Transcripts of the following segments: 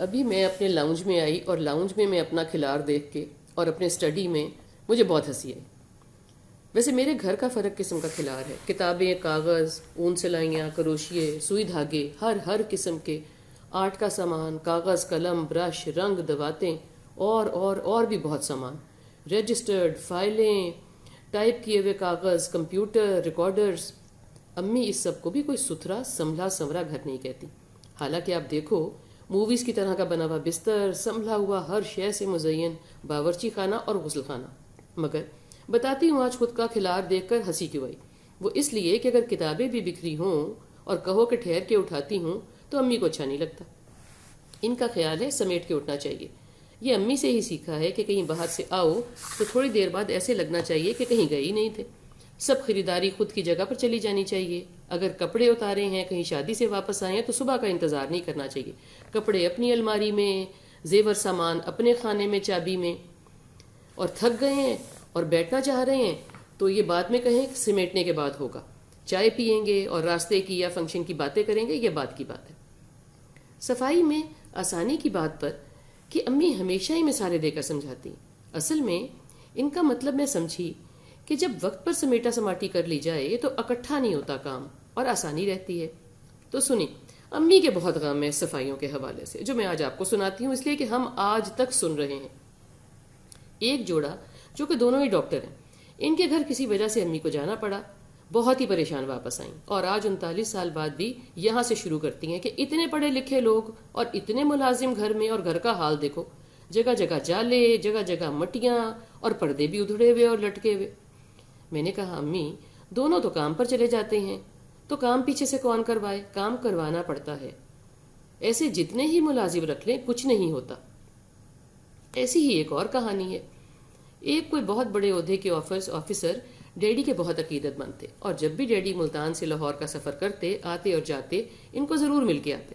ابھی میں اپنے لاؤنج میں آئی اور لاؤنج میں اپنا کھلار دیکھ کے اور اپنے اسٹڈی میں مجھے بہت ہنسی آئی۔ ویسے میرے گھر کا فرق قسم کا کھلار ہے، کتابیں، کاغذ، اون سلائیاں، کروشیے، سوئی دھاگے، ہر قسم کے آرٹ کا سامان، کاغذ، قلم، برش، رنگ، دواتیں اور بھی بہت سامان، رجسٹرڈ فائلیں، ٹائپ کیے ہوئے کاغذ، کمپیوٹر، ریکارڈرز۔ امی اس سب کو بھی کوئی ستھرا سنبھلا سنورا گھر نہیں کہتی۔ حالانکہ آپ دیکھو، موویز کی طرح کا بنا ہوا بستر، سنبھلا ہوا ہر شے سے مزین باورچی خانہ اور غسل خانہ۔ مگر بتاتی ہوں آج خود کا کھلار دیکھ کر ہنسی کیوں آئی۔ وہ اس لیے کہ اگر کتابیں بھی بکھری ہوں اور کہو کہ ٹھہر کے اٹھاتی ہوں تو امی کو اچھا نہیں لگتا۔ ان کا خیال ہے سمیٹ کے اٹھنا چاہیے۔ یہ امی سے ہی سیکھا ہے کہ کہیں باہر سے آؤ تو تھوڑی دیر بعد ایسے لگنا چاہیے کہ کہیں گئے ہی نہیں تھے۔ سب خریداری خود کی جگہ پر چلی جانی چاہیے۔ اگر کپڑے اتارے ہیں، کہیں شادی سے واپس آئے ہیں تو صبح کا انتظار نہیں کرنا چاہیے۔ کپڑے اپنی الماری میں، زیور سامان اپنے خانے میں چابی میں، اور تھک گئے ہیں اور بیٹھنا چاہ رہے ہیں تو یہ بعد میں کہیں سمیٹنے کے بعد ہوگا۔ چائے پئیں گے اور راستے کی یا فنکشن کی باتیں کریں گے، یہ بعد کی بات ہے۔ صفائی میں آسانی کی بات پر کہ امی ہمیشہ ہی مثالیں دے کر سمجھاتی۔ اصل میں ان کا مطلب میں سمجھی کہ جب وقت پر سمیٹا سماٹی کر لی جائے تو اکٹھا نہیں ہوتا کام اور آسانی رہتی ہے۔ تو سنی، امی کے بہت غم ہے صفائیوں کے حوالے سے، جو میں آج آپ کو سناتی ہوں، اس لیے کہ ہم آج تک سن رہے ہیں۔ ایک جوڑا جو کہ دونوں ہی ڈاکٹر ہیں، ان کے گھر کسی وجہ سے امی کو جانا پڑا، بہت ہی پریشان واپس آئیں، اور آج 39 سال بعد بھی یہاں سے شروع کرتی ہیں کہ اتنے پڑھے لکھے لوگ اور اتنے ملازم گھر میں، اور گھر کا حال دیکھو، جگہ جگہ جالے، جگہ جگہ مٹیاں، اور پردے بھی ادھڑے ہوئے اور لٹکے ہوئے۔ میں نے کہا امی، دونوں تو کام پر چلے جاتے ہیں تو کام پیچھے سے کون کروائے؟ کام کروانا پڑتا ہے۔ ایسے جتنے ہی ملازم رکھ لیں کچھ نہیں ہوتا۔ ایسی ہی ایک اور کہانی ہے۔ ایک کوئی بہت بڑے عہدے کے آفیسر ڈیڈی کے بہت عقیدت مند تھے، اور جب بھی ڈیڈی ملتان سے لاہور کا سفر کرتے، آتے اور جاتے ان کو ضرور مل کے آتے۔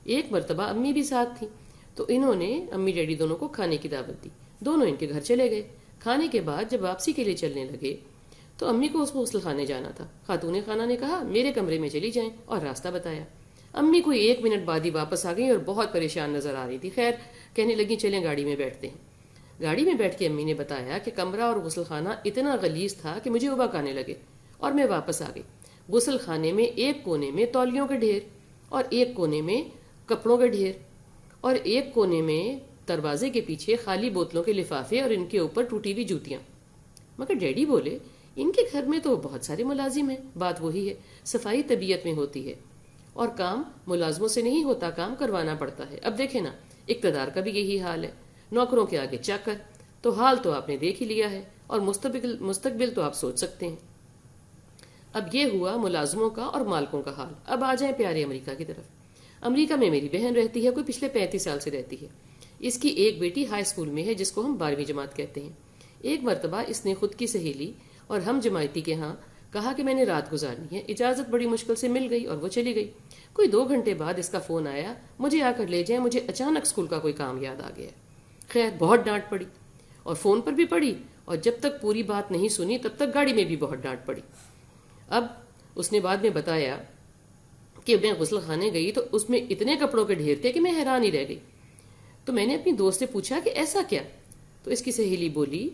ایک مرتبہ امی بھی ساتھ تھیں تو انہوں نے امی ڈیڈی دونوں کو کھانے کی دعوت دی۔ دونوں ان کے گھر چلے گئے۔ کھانے کے بعد جب واپسی کے لیے چلنے لگے تو امی کو اس کو غسل خانے جانا تھا۔ خاتون خانہ نے کہا میرے کمرے میں چلی جائیں، اور راستہ بتایا۔ امی کوئی 1 منٹ بعد ہی واپس آ گئی اور بہت پریشان نظر آ رہی تھی۔ خیر، کہنے لگی چلیں گاڑی میں بیٹھتے ہیں۔ گاڑی میں بیٹھ کے امی نے بتایا کہ کمرہ اور غسل خانہ اتنا غلیظ تھا کہ مجھے ابک آنے لگے، اور میں واپس آ گئی۔ غسل خانے میں ایک کونے میں تولیوں کے ڈھیر، اور ایک کونے میں کپڑوں کے ڈھیر، اور ایک کونے میں دروازے کے پیچھے خالی بوتلوں کے لفافے اور ان کے اوپر ٹوٹی ہوئی جوتیاں۔ مگر ڈیڈی بولے ان کے گھر میں تو بہت سارے ملازم ہیں، بات وہی ہے، صفائی طبیعت میں ہوتی ہے، اور کام ملازموں سے نہیں ہوتا، کام کروانا پڑتا ہے۔ اب دیکھیں نا، اقتدار کا بھی یہی حال ہے، نوکروں کے آگے چاکر۔ تو حال تو آپ نے دیکھ ہی لیا ہے، اور مستقبل تو آپ سوچ سکتے ہیں۔ اب یہ ہوا ملازموں کا اور مالکوں کا حال۔ اب آ جائیں پیارے امریکہ کی طرف۔ امریکہ میں میری بہن رہتی ہے، کوئی پچھلے 35 سال سے رہتی ہے۔ اس کی ایک بیٹی ہائی اسکول میں ہے، جس کو ہم 12ویں جماعت کہتے ہیں۔ ایک مرتبہ اس نے خود کی سہیلی اور ہم جماعتی کے ہاں کہا کہ میں نے رات گزارنی ہے۔ اجازت بڑی مشکل سے مل گئی اور وہ چلی گئی۔ کوئی 2 گھنٹے بعد اس کا فون آیا، مجھے آ کر لے جائیں، مجھے اچانک اسکول کا کوئی کام یاد آ گیا۔ خیر، بہت ڈانٹ پڑی، اور فون پر بھی پڑی، اور جب تک پوری بات نہیں سنی تب تک گاڑی میں بھی بہت ڈانٹ پڑی۔ اب اس نے بعد میں بتایا کہ میں غسل خانے گئی تو اس میں اتنے کپڑوں کے ڈھیر تھے کہ میں حیران ہی رہ گئی۔ تو میں نے اپنی دوست سے پوچھا کہ ایسا کیا؟ تو اس کی سہیلی بولی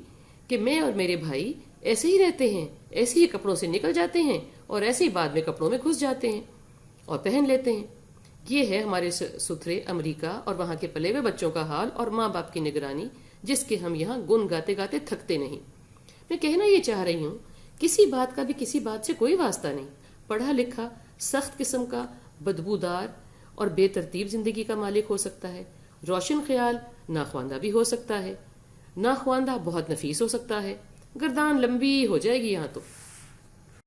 کہ میں اور میرے بھائی ایسے ہی رہتے ہیں، ایسے ہی کپڑوں سے نکل جاتے ہیں اور ایسے ہی بعد میں کپڑوں میں گھس جاتے ہیں اور پہن لیتے ہیں۔ یہ ہے ہمارے ستھرے امریکہ اور وہاں کے پلے ہوئے بچوں کا حال، اور ماں باپ کی نگرانی، جس کے ہم یہاں گن گاتے گاتے تھکتے نہیں۔ میں کہنا یہ چاہ رہی ہوں، کسی بات کا بھی کسی بات سے کوئی واسطہ نہیں۔ پڑھا لکھا سخت قسم کا بدبودار اور بے ترتیب زندگی کا مالک ہو سکتا ہے، روشن خیال ناخواندہ بھی ہو سکتا ہے، ناخواندہ بہت نفیس ہو سکتا ہے، گردان لمبی ہو جائے گی یہاں تو۔